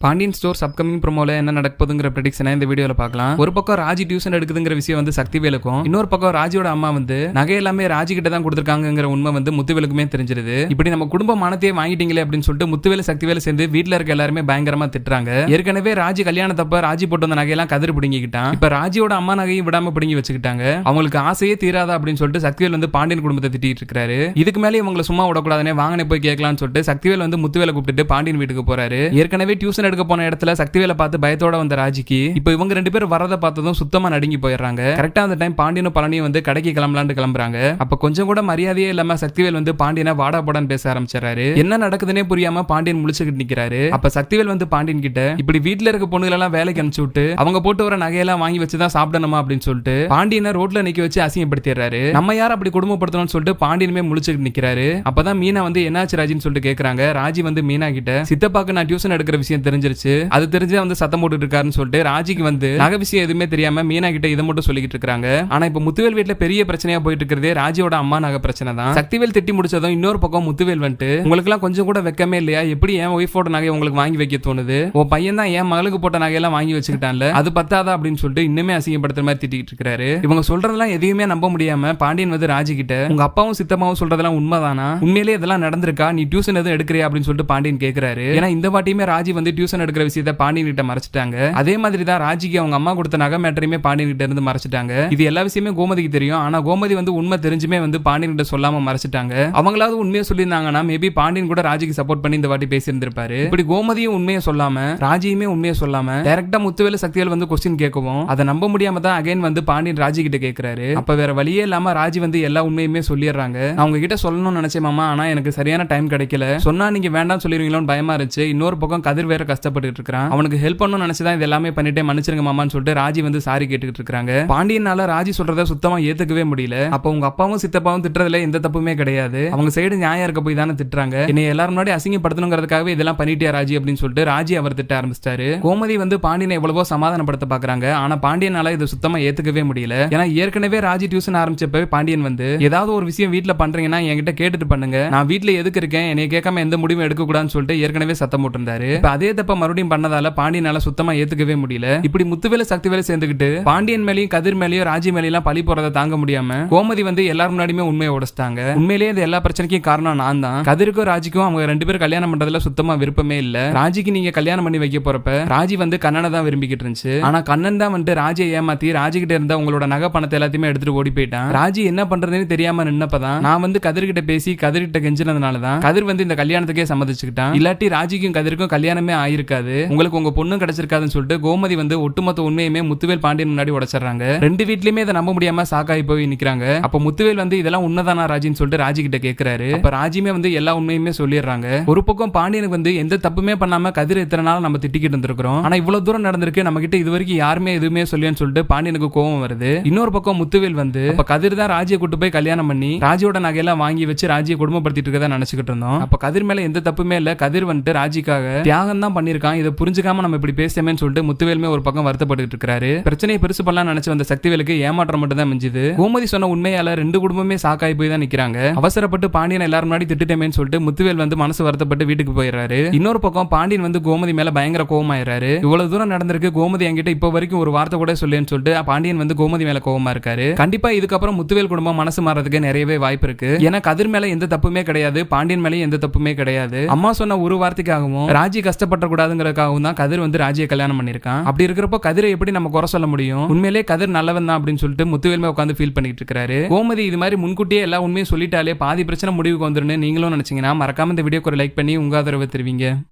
Pandian stores upcoming ப்ரோமோல என்ன நடக்குதுங்கிற ப்ரெடிக்ஷனை இந்த வீடியோல பார்க்கலாம். ஒரு பக்கம் ராஜி டியூஷன் எடுக்குதுங்கிற விஷயம் வந்து சக்திவேலுக்கும், இன்னொரு பக்கம் ராஜியோட அம்மா வந்து நகை எல்லாமே ராஜி கிட்ட தான் கொடுத்துருக்காங்கிற உண்மை வந்து முத்துவேலுக்குமே தெரிஞ்சிருது. இப்படி நம்ம குடும்ப மானத்தையே வாங்கிட்டீங்களே அப்படின்னு சொல்லிட்டு முத்துவேலு சக்திவேலு சேர்ந்து வீட்டுல இருக்க எல்லாருமே பயங்கரமா திட்டுறாங்க. ஏற்கனவே ராஜி கல்யாணத்தப்ப ராஜி போட்டு வந்த நகையெல்லாம் கதிர் பிடிங்கிக்கிட்டான். இப்ப ராஜியோட அம்மா நகையும் விடாம பிடிங்கி வச்சுக்கிட்டாங்க. அவங்களுக்கு ஆசையே தீராதா அப்படின்னு சொல்லிட்டு சக்திவேல் வந்து பாண்டியன் குடும்பத்தை திட்டிட்டு இருக்காரு. இதுக்கு மேலே இவங்களை சும்மா விடக்கூடாதுன்னு வாங்கனே போய் கேட்கலாம்னு சொல்லிட்டு சக்திவேல் வந்து முத்துவேலை கூப்பிட்டு பாண்டியன் வீட்டுக்கு போறாரு. ஏற்கனவே டியூஷன் எடுக்க போன இடத்துல சக்திவேலை பார்த்து பயத்தோட வந்த ராஜிக்கு இப்ப இவங்க ரெண்டு பேரும் வரதை பார்த்ததும் சுத்தமா நடுங்கி போயிடுறாங்க. கரெக்டா அந்த டைம் பாண்டியனும் பழனியும் வந்து கடைக்கு கிளம்பலான்னு கிளம்புறாங்க. அப்ப கொஞ்சம் கூட மரியாதையே இல்லாம சக்திவேல் வந்து பாண்டியனை வாடா போடான்னு பேச ஆரம்பிச்சாரு. என்ன நடக்குதுன்னே புரியாம பாண்டியன் முழிச்சுக்கிட்டு நிக்கிறாரு. அப்ப சக்திவேல் வந்து பாண்டியன் கிட்ட இப்படி வீட்டுல இருக்க பொண்ணுகள் எல்லாம் வேலைக்கு அனுப்பிச்சு விட்டு அவங்க போட்டு வர நகையெல்லாம் வாங்கி வச்சுதான் சாப்பிடணுமா அப்படின்னு சொல்லிட்டு பாண்டியனை ரோட்ல நிக்க வச்சு அசிங்கப்படுத்திடுறாரு. நம்ம யார் அப்படி குடும்பப்படுத்தணும்னு சொல்லிட்டு பாண்டியனுமே முழிச்சுக்கிட்டு நிக்கிறாரு. அப்பதான் மீனா வந்து என்னாச்சு ராஜின்னு சொல்லிட்டு கேக்குறாங்க. ராஜி வந்து மீனா கிட்ட சித்தப்பாக்கு நான் டியூஷன் எடுக்கிற விஷயம் தெரிஞ்சிருச்சு, அது தெரிஞ்சு வந்து சத்தம் போட்டு இருக்காருன்னு சொல்லிட்டு ராஜிக்கு வந்து நகை விஷயம் எதுவுமே தெரியாம மீனா கிட்ட இதை மட்டும் சொல்லிக்கிட்டு இருக்காங்க. ஆனா இப்ப முத்துவேல் வீட்டுல பெரிய பிரச்சனையா போயிட்டு இருக்கிறதே ராஜியோட அம்மா நகை பிரச்சனை தான். சக்திவேல் திட்டி முடிச்சதும் இன்னொரு பக்கம் முத்துவேல் வந்துட்டு உங்களுக்கு எல்லாம் கொஞ்சம் கூட வெக்கமே இல்லையா, எப்படி என் ஒய்ஃபோட நகை உங்களுக்கு வாங்கி வைக்க தோணுது, உன் பையன் தான் என் மகளுக்கு போட்ட நகையெல்லாம் வாங்கி வச்சுக்கிட்டான்ல, அது பத்தாதா அப்படின்னு சொல்லிட்டு இன்னுமே அசிங்கப்படுத்துற மாதிரி திட்டிட்டு இருக்காரு. இவங்க சொல்றதெல்லாம் எதையுமே நம்ப முடியாம பாண்டியன் வந்து ராஜி கிட்ட உங்க அப்பாவும் சித்தமாவும் சொல்றதெல்லாம் உண்மைதானா, உண்மையிலேயே இதெல்லாம் நடந்திருக்கா, நீ டியூஷன் எதுவும் எடுக்கிறியா அப்படின்னு சொல்லிட்டு பாண்டியன் கேட்கிறாரு. ஏன்னா இந்த வாட்டியுமே ராஜி வந்து டியூஷன் எடுக்கிற விஷயத்தை பாண்டியன் கிட்ட மறைச்சிட்டாங்க. அதே மாதிரி தான் ராஜிக்கு அவங்க அம்மா கொடுத்த நகை மேட்டரையுமே பாண்டியன் கிட்ட இருந்து மறைச்சிட்டாங்க. இது எல்லா விஷயமே கோமதிக்கு தெரியும். ஆனா கோமதி வந்து உண்மை தெரிஞ்சுமே வந்து பாண்டியன் கிட்ட சொல்லாம மறைச்சிட்டாங்க. அவங்களாவது உண்மையை சொல்லியிருந்தாங்கன்னா மேபி பாண்டியன் கூட ராஜிக்கு சப்போர்ட் பண்ணி இந்த வாட்டி பேசியிருந்திருப்பாரு. இப்படி கோமதியும் உண்மையை சொல்லாம ராஜியுமே உண்மையை சொல்லாம டைரக்டா முத்துவேலு சக்திவேல் வந்து கொஸ்டின் கேட்கவும் அதை நம்ப முடியாம தான் அகைன் வந்து பாண்டியன் ராஜி கிட்ட கேட்கிறாரு. அப்ப வேற வழியே இல்லாம ராஜி வந்து எல்லா உண்மையுமே சொல்லிடுறாங்க. நான் உங்ககிட்ட சொல்லணும்னு நினைச்சேன் மாமா, ஆனா எனக்கு சரியான டைம் கிடைக்கல, சொன்னா நீங்க வேண்டாம் சொல்லிருவீங்களோன்னு பயமா இருந்துச்சு. இன்னொரு பக்கம் கதிர் வேற கஷ்டப்பட்டு இருக்கான், அவனுக்கு ஹெல்ப் பண்ணணும்னு நினைச்சுதான் இது எல்லாமே பண்ணிட்டே மன்னிச்சிருங்க மாமான்னு சொல்லிட்டு ராஜி வந்து சாரி கேட்டுக்கிட்டு இருக்காங்க. பாண்டியனால ராஜி சொல்றத சுத்தமா ஏத்துக்கவே முடியல. அப்ப உங்க அப்பாவும் சித்தப்பாவும் திட்டுறதுல எந்த தப்புமே கிடையாது, அவங்க சைடு நியாயம் இருக்க போய் தானே திட்டுறாங்க, என்னை எல்லாரும் முன்னாடி அசிங்கப்படுத்தணுங்கிறதுக்காகவே இதெல்லாம் பண்ணிட்டியா ராஜி அப்படின்னு சொல்லிட்டு ராஜி அவர் திட்ட ஆரம்பிச்சிட்டாரு. கோமதி வந்து பாண்டியனை எவ்வளவோ சமாதானப்படுத்த பாக்குறாங்க. ஆனா பாண்டியனால இது சுத்தமா ஏத்துக்கவே முடியல. ஏன்னா ஏற்கனவே ராஜி டியூஷன் ஆரம்பிச்சப்ப பாண்டியன் வந்து ஏதாவது ஒரு விஷயம் வீட்டுல பண்றீங்கன்னா என்கிட்ட கேட்டுட்டு பண்ணுங்க, நான் வீட்டுல எதுக்கு இருக்கேன், என்னை கேட்காம எந்த முடிவும் எடுக்க கூடாதுன்னு சொல்லிட்டு ஏற்கனவே சத்தம் போட்டிருந்தாரு. இப்ப அதே தப்ப மறுபடியும் பண்ணதால பாண்டியனால சுத்தமா ஏத்துக்கவே முடியல. இப்படி முத்துவேலு சக்திவேலு சேர்ந்துக்கிட்டு பாண்டியன் மேலையும் கதிர் மேலையும் ராஜி மேலையும் பழி போறதை தாங்க முடியாம கோமதி வந்து எல்லாரும் முன்னாடியுமே உண்மையை உடைச்சிட்டாங்க. உண்மையிலேயே இது எல்லா பிரச்சனைக்கும் காரணம் நான் தான். கதிருக்கும் ராஜிக்கும் அவங்க ரெண்டு பேரும் கல்யாணம் பண்றதுல சுத்தமா விருப்பமே இல்ல. ராஜிக்கு நீங்க கல்யாணம் பண்ணி வைக்க போறப்ப ராஜி வந்து கண்ணனை தான் விரும்பிக்கிட்டு இருந்துச்சு. ஆனா கண்ணன் தான் வந்து ராஜியை ஏமாத்தி ராஜி கிட்ட இருந்த உங்களோட நகை பணத்தை எல்லாத்தையுமே எடுத்துட்டு ஓடி போயிட்டான். ராஜி என்ன பண்றதுன்னு தெரியாம நின்னப்பதான் நான் வந்து கதிர்கிட்ட பேசி கதிர்கிட்ட கெஞ்சினதுனாலதான் கதிர் வந்து இந்த கல்யாணத்துக்கே சம்மதிச்சுக்கிட்டான். இல்லாட்டி ராஜிக்கும் கதிருக்கும் கல்யாணமே ஆயிருக்காது, உங்களுக்கு உங்க பொண்ணும் கிடைச்சிருக்காதுன்னு சொல்லிட்டு கோமதி வந்து ஒட்டுமொத்த உண்மையுமே முத்துவேல் பாண்டியன் முன்னாடி உடைச்சிடறாங்க. ரெண்டு வீட்லயுமே இதை நம்ப முடியாம சாக்காய் போய் நிக்கிறாங்க. அப்ப முத்துவேல் வந்து இதெல்லாம் உண்மைதானா ராஜின்னு சொல்லிட்டு ராஜி கிட்ட கேட்கிறாரு. அப்ப ராஜியுமே வந்து எல்லா உண்மையுமே சொல்லிடுறாங்க. ஒரு பக்கம் பாண்டியனுக்கு வந்து எந்த தப்புமே பண்ணாம கதிர் இத்தனை நாள் நம்ம திட்டிக்கிட்டு இருந்திருக்கிறோம், ஆனா இவ்வளவு தூரம் நடந்திருக்கு, நம்ம கிட்ட இது வரைக்கும் யாருமே எதுவுமே சொல்லியன்னு சொல்லிட்டு பாண்டியனுக்கு கோவம் வருது. இன்னொரு பக்கம் முத்துவேல் வந்து அப்ப கதிர் தான் ராஜியை கூட்டு போய் கல்யாணம் பண்ணி ராஜியோட நகையெல்லாம் வாங்கி வச்சு ராஜியை குடும்பப்படுத்திட்டு இருக்கதா நினைச்சுக்கிட்டு இருந்தோம். அப்ப கதிர் மேல எந்த தப்புமே இல்ல, கதிர் வந்துட்டு ராஜிக்காக தியாகம் தான் பண்ணிருக்கான், இதை புரிஞ்சுக்காம நம்ம இப்படி பேசுறேன்னு சொல்லிட்டு முத்துவேலுமே ஒரு பக்கம் வருத்தப்பட்டு இருக்காரு. பிரச்சனையை பெருசு பண்ணலாம் நினைச்சு வந்த சக்திவேலுக்கு ஏமாற்றம் மட்டும் தான் மிஞ்சுது. கோமதி சொன்ன உண்மையால ரெண்டு குடும்பமே சாக்காய் போய் தான் நிக்கிறாங்க. அவசரப்பட்டு பாண்டியன் எல்லாரும் முன்னாடி திட்டுட்டேமேன்னு சொல்லிட்டு முத்துவேல் வந்து மனசு வருத்தப்பட்டு வீட்டுக்கு போயிடுறாரு. இன்னொரு பக்கம் பாண்டியன் வந்து கோமதி மேல பயங்கர கோவமாயிடுறாரு. இவ்வளவு தூரம் நடந்திருக்கு, கோமதி என்கிட்ட இப்ப வரைக்கும் ஒரு வார்த்தை கூட சொல்லேன்னு சொல்லிட்டு பாண்டியன் வந்து கோமதி மேல கோவமா இருக்காரு. கண்டிப்பா இதுக்கப்புறம் முத்துவேல் குடும்பம் மனசு மாறதுக்கு நிறையவே வாய்ப்பு இருக்கு. ஏன்னா கதிர் மேல எந்த தப்புமே கிடையாது, பாண்டியன் மேல எந்த தப்புமே கிடையாது. அம்மா சொன்ன ஒரு வார்த்தைக்காகவும் ராஜி கஷ்டப்பட கூடாதுங்கிறதுக்காகவும் தான் கதிர் வந்து ராஜியை கல்யாணம் பண்ணிருக்கான். அப்படி இருக்கிறப்போ கதிரை எப்படி நம்ம குறை சொல்ல முடியும், உண்மையிலே கதிர் நல்லவன் தான் அப்படின்னு சொல்லிட்டு முத்துவேலுமே உட்காந்து ஃபீல் பண்ணிட்டு இருக்காரு. கோமதி இது மாதிரி முன்கூட்டியே எல்லா உண்மையும் சொல்லிட்டாலே பாதி பிரச்சனை முடிவுக்கு வந்துருன்னு நீங்களும் நினைச்சீங்கன்னா மறக்காம இந்த வீடியோக்கு ஒரு லைக் பண்ணி உங்க ஆதரவை தெரிவிங்க.